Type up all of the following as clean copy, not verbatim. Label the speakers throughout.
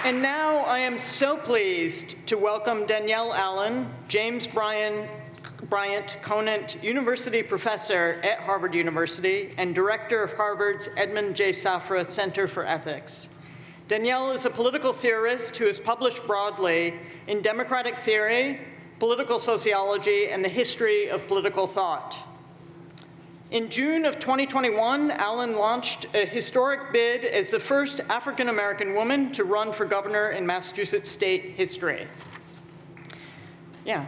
Speaker 1: And now I am so pleased to welcome Danielle Allen, James Bryant Conant University Professor at Harvard University and Director of Harvard's Edmund J. Safra Center for Ethics. Danielle is a political theorist who has published broadly in democratic theory, political sociology, and the history of political thought. In June of 2021, Allen launched a historic bid as the first African-American woman to run for governor in Massachusetts state history. Yeah.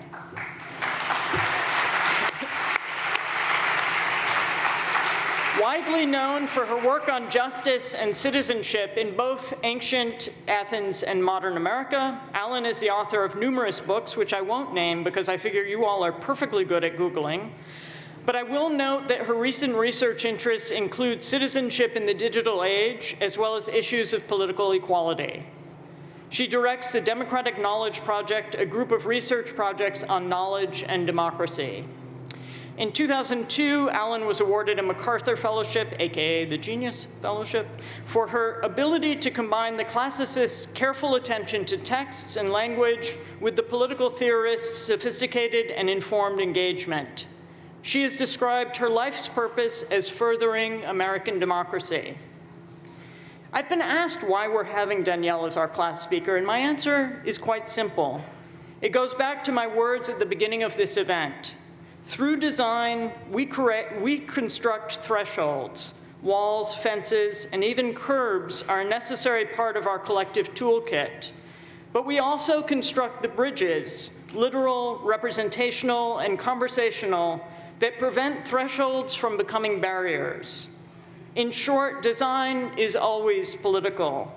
Speaker 1: Widely known for her work on justice and citizenship in both ancient Athens and modern America, Allen is the author of numerous books, which I won't name because I figure you all are perfectly good at Googling. But I will note that her recent research interests include citizenship in the digital age, as well as issues of political equality. She directs the Democratic Knowledge Project, a group of research projects on knowledge and democracy. In 2002, Allen was awarded a MacArthur Fellowship, aka the Genius Fellowship, for her ability to combine the classicist's careful attention to texts and language with the political theorist's sophisticated and informed engagement. She has described her life's purpose as furthering American democracy. I've been asked why we're having Danielle as our class speaker, and my answer is quite simple. It goes back to my words at the beginning of this event. Through design, we construct thresholds. Walls, fences, and even curbs are a necessary part of our collective toolkit. But we also construct the bridges, literal, representational, and conversational, that prevent thresholds from becoming barriers. In short, design is always political.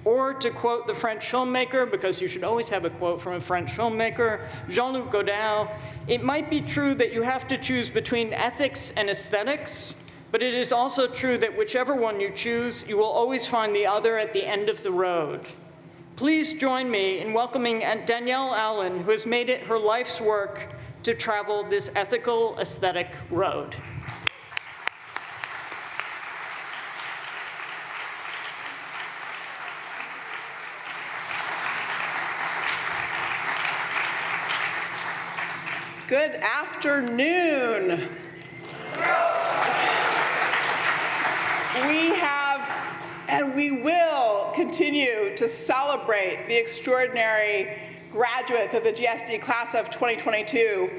Speaker 1: Or to quote the French filmmaker, because you should always have a quote from a French filmmaker, Jean-Luc Godin, it might be true that you have to choose between ethics and aesthetics, but it is also true that whichever one you choose, you will always find the other at the end of the road. Please join me in welcoming Danielle Allen, who has made it her life's work to travel this ethical, aesthetic road.
Speaker 2: Good afternoon. We have and we will continue to celebrate the extraordinary graduates of the GSD class of 2022.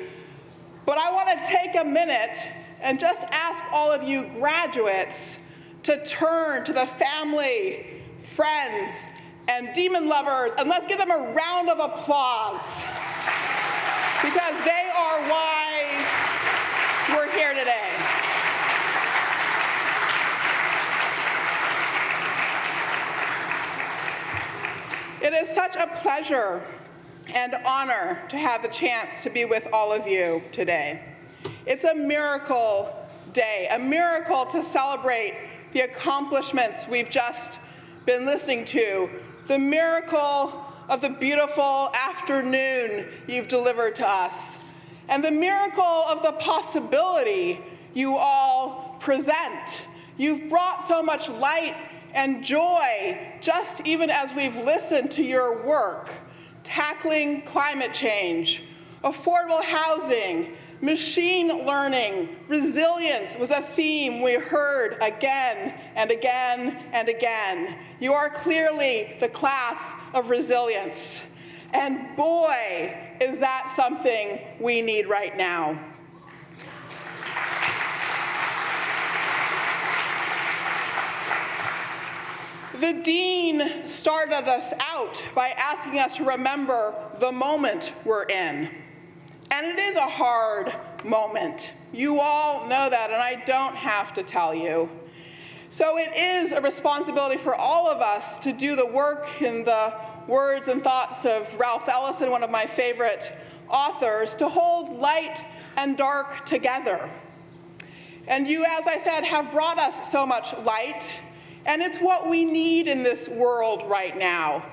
Speaker 2: But I want to take a minute and just ask all of you graduates to turn to the family, friends, and demon lovers, and let's give them a round of applause, because they are why we're here today. It is such a pleasure and honor to have the chance to be with all of you today. It's a miracle day, a miracle to celebrate the accomplishments we've just been listening to, the miracle of the beautiful afternoon you've delivered to us, and the miracle of the possibility you all present. You've brought so much light and joy just even as we've listened to your work, tackling climate change, affordable housing, machine learning, resilience was a theme we heard again and again and again. You are clearly the class of resilience. And boy, is that something we need right now. The dean started us out by asking us to remember the moment we're in. And it is a hard moment. You all know that, and I don't have to tell you. So it is a responsibility for all of us to do the work in the words and thoughts of Ralph Ellison, one of my favorite authors, to hold light and dark together. And you, as I said, have brought us so much light, and it's what we need in this world right now.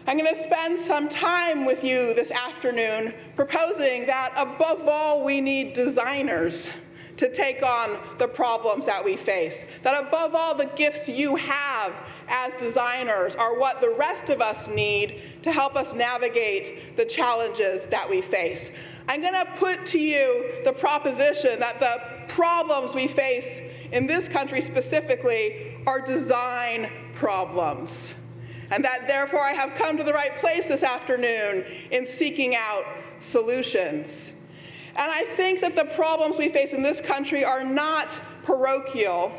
Speaker 2: I'm going to spend some time with you this afternoon proposing that above all we need designers to take on the problems that we face. That above all, the gifts you have as designers are what the rest of us need to help us navigate the challenges that we face. I'm going to put to you the proposition that the problems we face in this country specifically are design problems. And that therefore I have come to the right place this afternoon in seeking out solutions. And I think that the problems we face in this country are not parochial.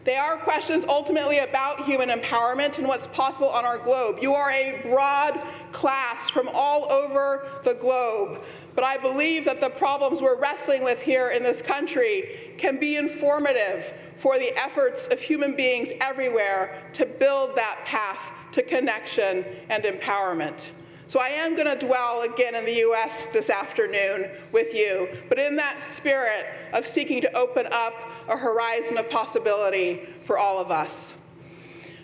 Speaker 2: They are questions ultimately about human empowerment and what's possible on our globe. You are a broad class from all over the globe, but I believe that the problems we're wrestling with here in this country can be informative for the efforts of human beings everywhere to build that path to connection and empowerment. So I am going to dwell again in the U.S. this afternoon with you, but in that spirit of seeking to open up a horizon of possibility for all of us.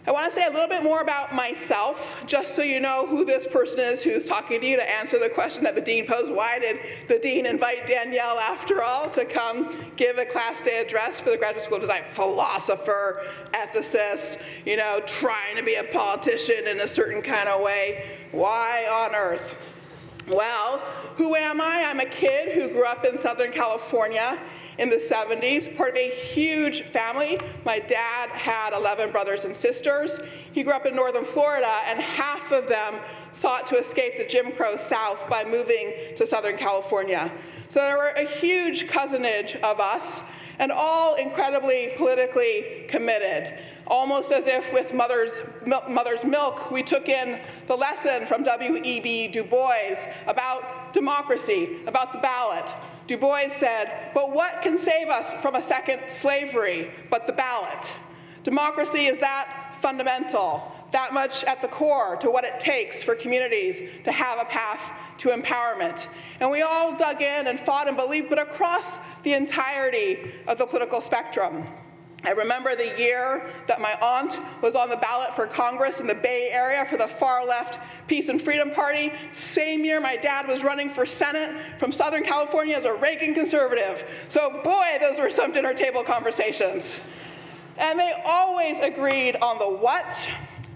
Speaker 2: I want to say a little bit more about myself, just so you know who this person is who's talking to you, to answer the question that the dean posed. Why did the dean invite Danielle, after all, to come give a class day address for the Graduate School of Design? Philosopher, ethicist, trying to be a politician in a certain kind of way. Why on earth? Well, who am I? I'm a kid who grew up in Southern California in the 70s, part of a huge family. My dad had 11 brothers and sisters. He grew up in northern Florida, and half of them sought to escape the Jim Crow South by moving to Southern California. So there were a huge cousinage of us, and all incredibly politically committed. Almost as if with mother's milk, we took in the lesson from W.E.B. Du Bois about democracy, about the ballot. Du Bois said, "But what can save us from a second slavery but the ballot?" Democracy is that fundamental, that much at the core to what it takes for communities to have a path to empowerment. And we all dug in and fought and believed, but across the entirety of the political spectrum. I remember the year that my aunt was on the ballot for Congress in the Bay Area for the far-left Peace and Freedom Party. Same year my dad was running for Senate from Southern California as a Reagan conservative. So boy, those were some dinner table conversations. And they always agreed on the what.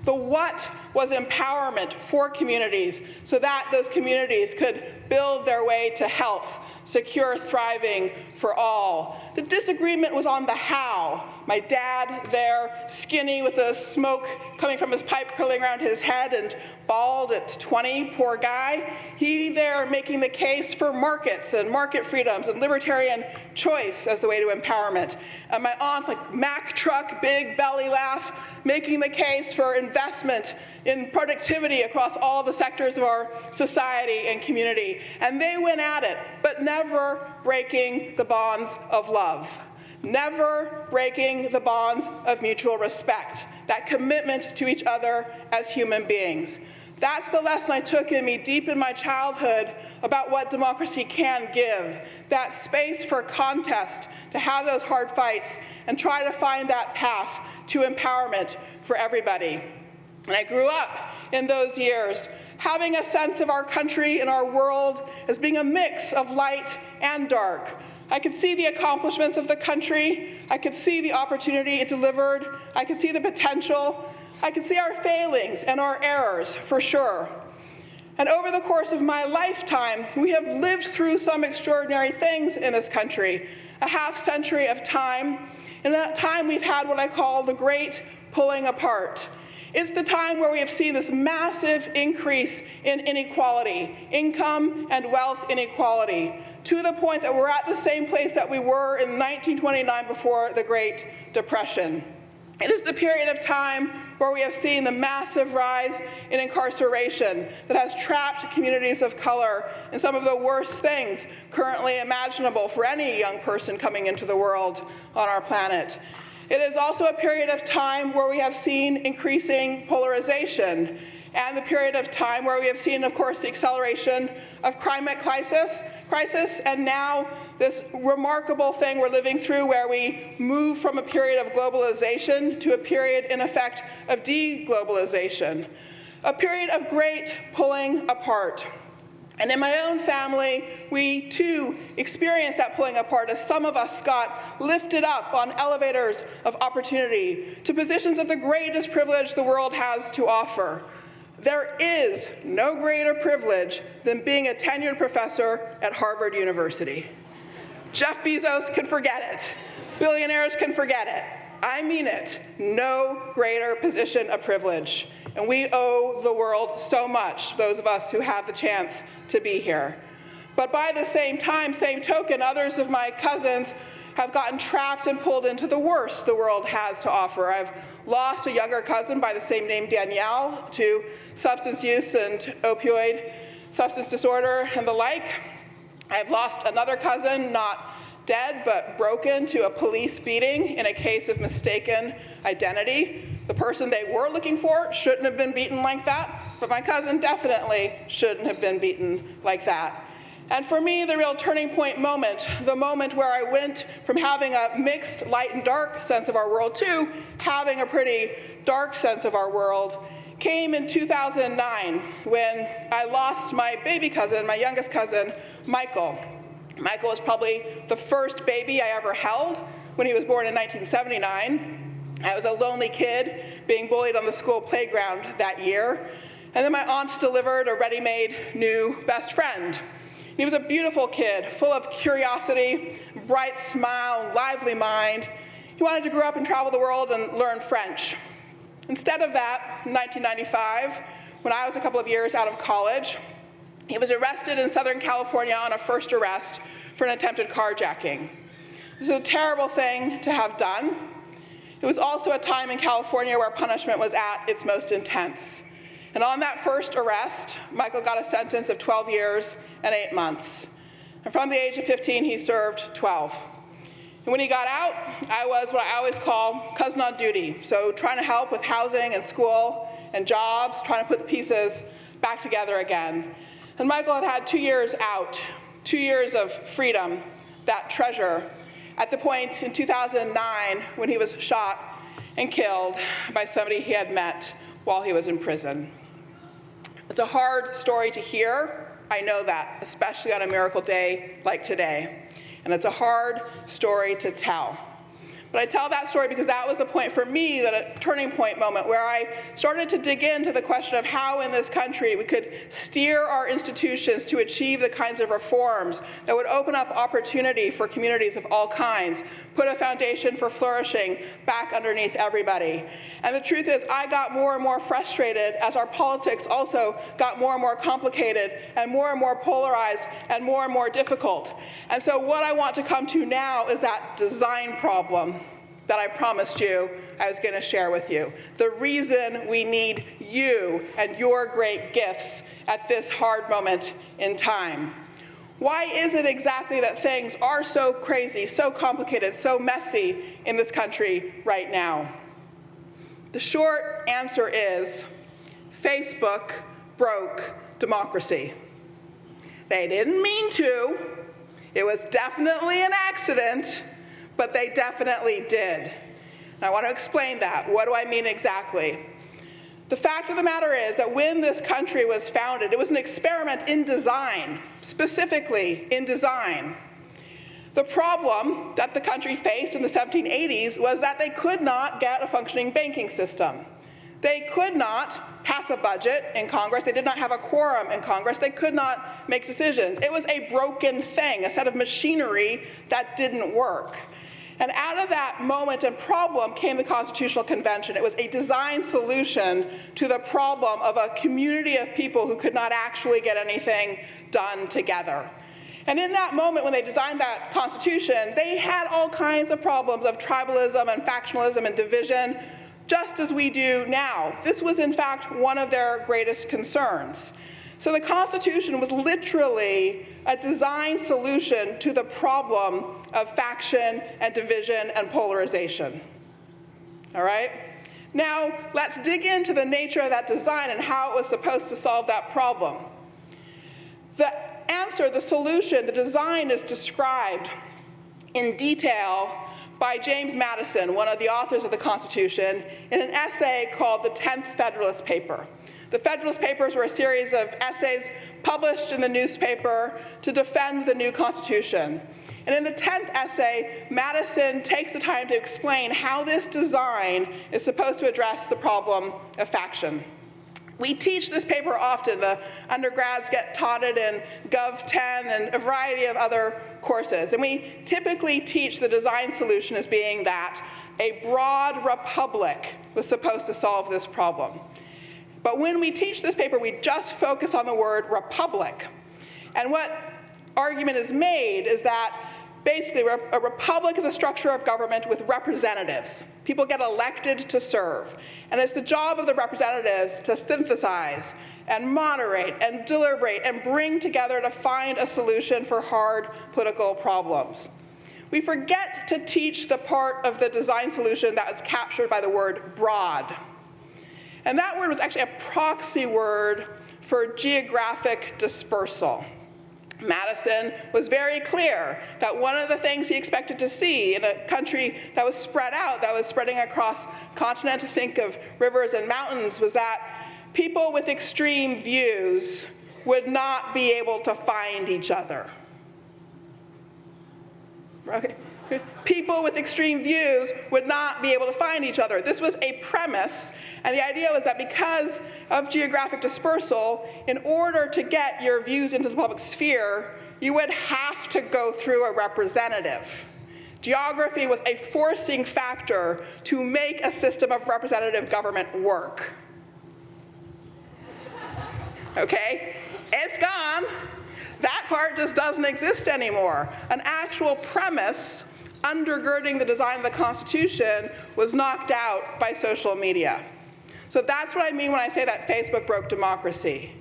Speaker 2: The what was empowerment for communities so that those communities could build their way to health, secure thriving for all. The disagreement was on the how. My dad there, skinny with the smoke coming from his pipe curling around his head and bald at 20, poor guy. He there making the case for markets and market freedoms and libertarian choice as the way to empowerment. And my aunt, like Mack truck, big belly laugh, making the case for investment in productivity across all the sectors of our society and community. And they went at it, but never breaking the bonds of love. Never breaking the bonds of mutual respect, that commitment to each other as human beings. That's the lesson I took in me deep in my childhood about what democracy can give, that space for contest, to have those hard fights and try to find that path to empowerment for everybody. And I grew up in those years having a sense of our country and our world as being a mix of light and dark. I could see the accomplishments of the country. I could see the opportunity it delivered. I could see the potential. I could see our failings and our errors, for sure. And over the course of my lifetime, we have lived through some extraordinary things in this country, a half century of time. In that time, we've had what I call the great pulling apart. It's the time where we have seen this massive increase in inequality, income and wealth inequality, to the point that we're at the same place that we were in 1929 before the Great Depression. It is the period of time where we have seen the massive rise in incarceration that has trapped communities of color in some of the worst things currently imaginable for any young person coming into the world on our planet. It is also a period of time where we have seen increasing polarization, and the period of time where we have seen, of course, the acceleration of climate crisis, and now this remarkable thing we're living through where we move from a period of globalization to a period, in effect, of deglobalization, a period of great pulling apart. And in my own family, we too experienced that pulling apart as some of us got lifted up on elevators of opportunity to positions of the greatest privilege the world has to offer. There is no greater privilege than being a tenured professor at Harvard University. Jeff Bezos can forget it. Billionaires can forget it. I mean it. No greater position of privilege. And we owe the world so much, those of us who have the chance to be here. But by the same time, same token, others of my cousins have gotten trapped and pulled into the worst the world has to offer. I've lost a younger cousin by the same name, Danielle, to substance use and opioid substance disorder and the like. I've lost another cousin, not dead, but broken, to a police beating in a case of mistaken identity. The person they were looking for shouldn't have been beaten like that, but my cousin definitely shouldn't have been beaten like that. And for me, the real turning point moment, the moment where I went from having a mixed light and dark sense of our world to having a pretty dark sense of our world, came in 2009 when I lost my baby cousin, my youngest cousin, Michael. Michael was probably the first baby I ever held when he was born in 1979. I was a lonely kid being bullied on the school playground that year. And then my aunt delivered a ready-made new best friend. He was a beautiful kid, full of curiosity, bright smile, lively mind. He wanted to grow up and travel the world and learn French. Instead of that, in 1995, when I was a couple of years out of college, he was arrested in Southern California on a first arrest for an attempted carjacking. This is a terrible thing to have done. It was also a time in California where punishment was at its most intense. And on that first arrest, Michael got a sentence of 12 years and 8 months. And from the age of 15, he served 12. And when he got out, I was what I always call cousin on duty. So trying to help with housing and school and jobs, trying to put the pieces back together again. And Michael had had 2 years out, 2 years of freedom, that treasure, at the point in 2009 when he was shot and killed by somebody he had met while he was in prison. It's a hard story to hear, I know that, especially on a miracle day like today. And it's a hard story to tell. But I tell that story because that was the point for me, that a turning point moment where I started to dig into the question of how in this country we could steer our institutions to achieve the kinds of reforms that would open up opportunity for communities of all kinds, put a foundation for flourishing back underneath everybody. And the truth is, I got more and more frustrated as our politics also got more and more complicated and more polarized and more difficult. And so what I want to come to now is that design problem that I promised you I was going to share with you. The reason we need you and your great gifts at this hard moment in time. Why is it exactly that things are so crazy, so complicated, so messy in this country right now? The short answer is Facebook broke democracy. They didn't mean to. It was definitely an accident, but they definitely did. And I want to explain that. What do I mean exactly? The fact of the matter is that when this country was founded, it was an experiment in design, specifically in design. The problem that the country faced in the 1780s was that they could not get a functioning banking system. They could not pass a budget in Congress. They did not have a quorum in Congress. They could not make decisions. It was a broken thing, a set of machinery that didn't work. And out of that moment and problem came the Constitutional Convention. It was a design solution to the problem of a community of people who could not actually get anything done together. And in that moment when they designed that Constitution, they had all kinds of problems of tribalism and factionalism and division, just as we do now. This was, in fact, one of their greatest concerns. So the Constitution was literally a design solution to the problem of faction and division and polarization. All right? Now, let's dig into the nature of that design and how it was supposed to solve that problem. The answer, the solution, the design is described in detail by James Madison, one of the authors of the Constitution, in an essay called The 10th Federalist Paper. The Federalist Papers were a series of essays published in the newspaper to defend the new Constitution. And in the 10th essay, Madison takes the time to explain how this design is supposed to address the problem of faction. We teach this paper often. The undergrads get taught it in Gov 10 and a variety of other courses. And we typically teach the design solution as being that a broad republic was supposed to solve this problem. But when we teach this paper, we just focus on the word republic. And what argument is made is that basically a republic is a structure of government with representatives. People get elected to serve. And it's the job of the representatives to synthesize and moderate and deliberate and bring together to find a solution for hard political problems. We forget to teach the part of the design solution that is captured by the word broad. And that word was actually a proxy word for geographic dispersal. Madison was very clear that one of the things he expected to see in a country that was spread out, that was spreading across continent, to think of rivers and mountains, was that people with extreme views would not be able to find each other. Okay. People with extreme views would not be able to find each other. This was a premise, and the idea was that because of geographic dispersal, in order to get your views into the public sphere, you would have to go through a representative. Geography was a forcing factor to make a system of representative government work. Okay? It's gone. That part just doesn't exist anymore. An actual premise undergirding the design of the Constitution was knocked out by social media. So that's what I mean when I say that Facebook broke democracy.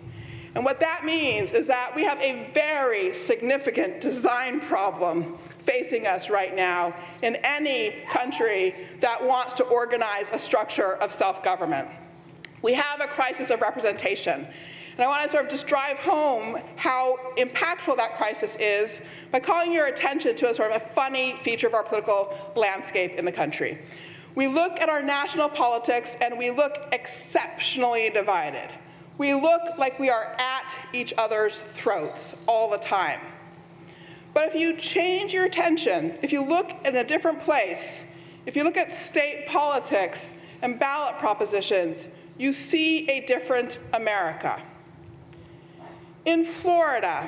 Speaker 2: And what that means is that we have a very significant design problem facing us right now in any country that wants to organize a structure of self-government. We have a crisis of representation. And I want to sort of just drive home how impactful that crisis is by calling your attention to a sort of a funny feature of our political landscape in the country. We look at our national politics and we look exceptionally divided. We look like we are at each other's throats all the time. But if you change your attention, if you look in a different place, if you look at state politics and ballot propositions, you see a different America. In Florida,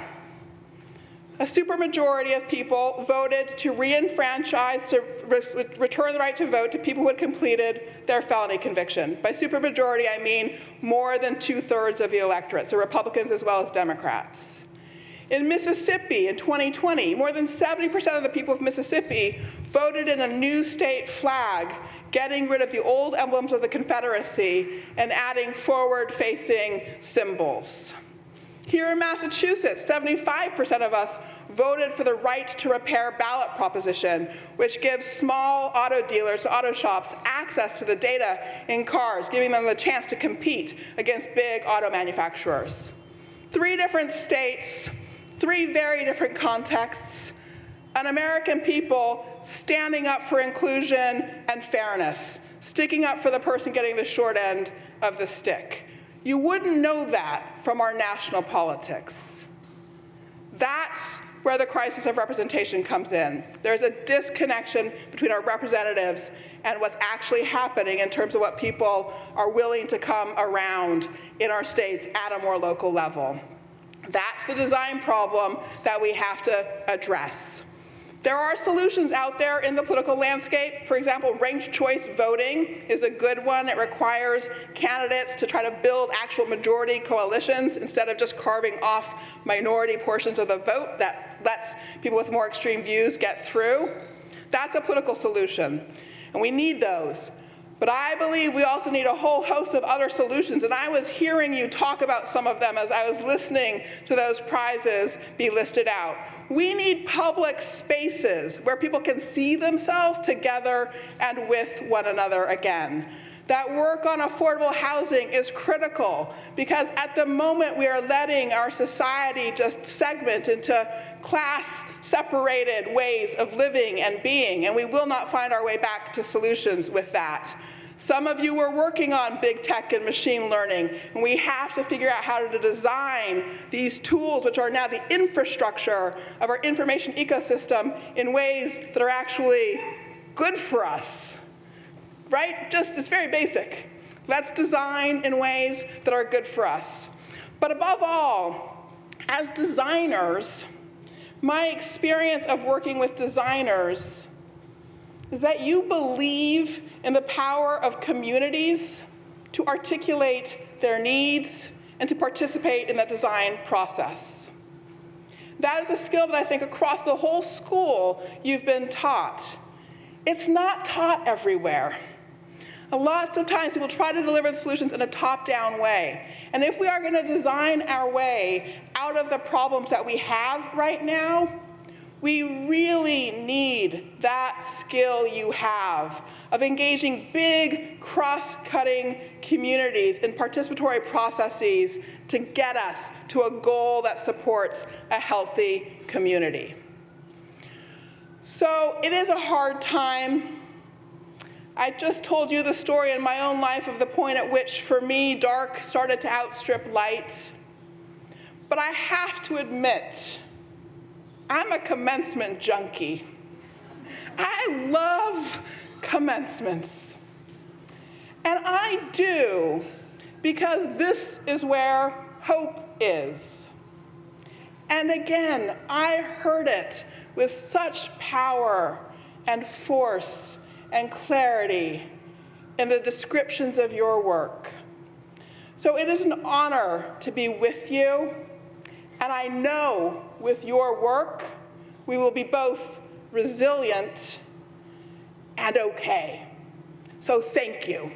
Speaker 2: a supermajority of people voted to re-enfranchise, to return the right to vote to people who had completed their felony conviction. By supermajority, I mean more than 2/3 of the electorate, so Republicans as well as Democrats. In Mississippi in 2020, more than 70% of the people of Mississippi voted in a new state flag, getting rid of the old emblems of the Confederacy and adding forward-facing symbols. Here in Massachusetts, 75% of us voted for the right to repair ballot proposition, which gives small auto dealers, auto shops, access to the data in cars, giving them the chance to compete against big auto manufacturers. 3 different states, 3 very different contexts, an American people standing up for inclusion and fairness, sticking up for the person getting the short end of the stick. You wouldn't know that from our national politics. That's where the crisis of representation comes in. There's a disconnection between our representatives and what's actually happening in terms of what people are willing to come around in our states at a more local level. That's the design problem that we have to address. There are solutions out there in the political landscape. For example, ranked choice voting is a good one. It requires candidates to try to build actual majority coalitions instead of just carving off minority portions of the vote that lets people with more extreme views get through. That's a political solution, and we need those. But I believe we also need a whole host of other solutions, and I was hearing you talk about some of them as I was listening to those prizes be listed out. We need public spaces where people can see themselves together and with one another again. That work on affordable housing is critical because at the moment we are letting our society just segment into class-separated ways of living and being, and we will not find our way back to solutions with that. Some of you were working on big tech and machine learning, and we have to figure out how to design these tools, which are now the infrastructure of our information ecosystem, in ways that are actually good for us, right? It's very basic. Let's design in ways that are good for us. But above all, as designers, my experience of working with designers is that you believe in the power of communities to articulate their needs and to participate in that design process. That is a skill that I think across the whole school you've been taught. It's not taught everywhere. Lots of times people try to deliver the solutions in a top-down way. And if we are going to design our way out of the problems that we have right now, we really need that skill you have of engaging big, cross-cutting communities in participatory processes to get us to a goal that supports a healthy community. So it is a hard time. I just told you the story in my own life of the point at which, for me, dark started to outstrip light. But I have to admit, I'm a commencement junkie. I love commencements. And I do because this is where hope is. And again, I heard it with such power and force and clarity in the descriptions of your work. So it is an honor to be with you, and I know with your work, we will be both resilient and okay. So thank you.